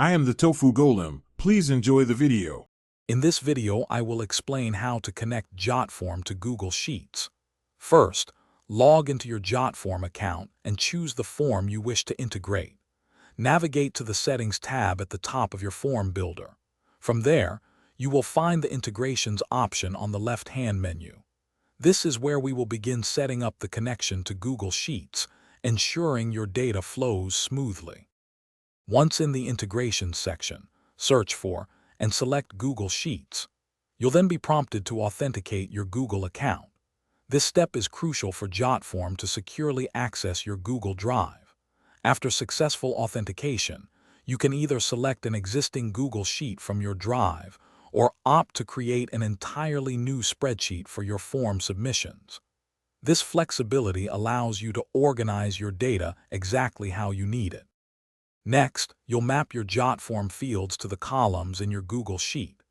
I am the Tofu Golem. Please enjoy the video. In this video, I will explain how to connect Jotform to Google Sheets. First, log into your Jotform account and choose the form you wish to integrate. Navigate to the Settings tab at the top of your form builder. From there, you will find the Integrations option on the left-hand menu. This is where we will begin setting up the connection to Google Sheets, ensuring your data flows smoothly. Once in the Integrations section, search for and select Google Sheets. You'll then be prompted to authenticate your Google account. This step is crucial for Jotform to securely access your Google Drive. After successful authentication, you can either select an existing Google Sheet from your Drive or opt to create an entirely new spreadsheet for your form submissions. This flexibility allows you to organize your data exactly how you need it. Next, you'll map your Jotform fields to the columns in your Google Sheet.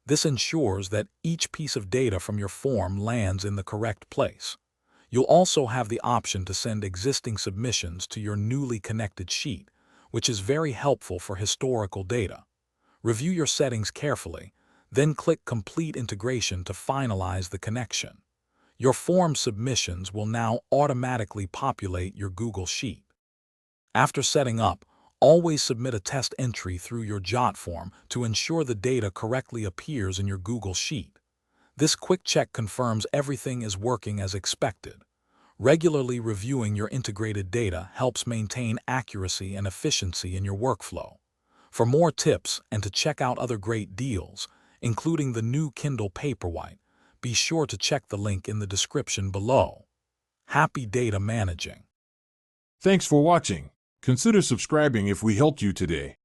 This ensures that each piece of data from your form lands in the correct place. You'll also have the option to send existing submissions to your newly connected sheet, which is very helpful for historical data. Review your settings carefully, then click Complete Integration to finalize the connection. Your form submissions will now automatically populate your Google Sheet. After setting up, always submit a test entry through your Jotform to ensure the data correctly appears in your Google Sheet. This quick check confirms everything is working as expected. Regularly reviewing your integrated data helps maintain accuracy and efficiency in your workflow. For more tips and to check out other great deals, including the new Kindle Paperwhite, be sure to check the link in the description below. Happy data managing! Thanks for watching. Consider subscribing if we helped you today.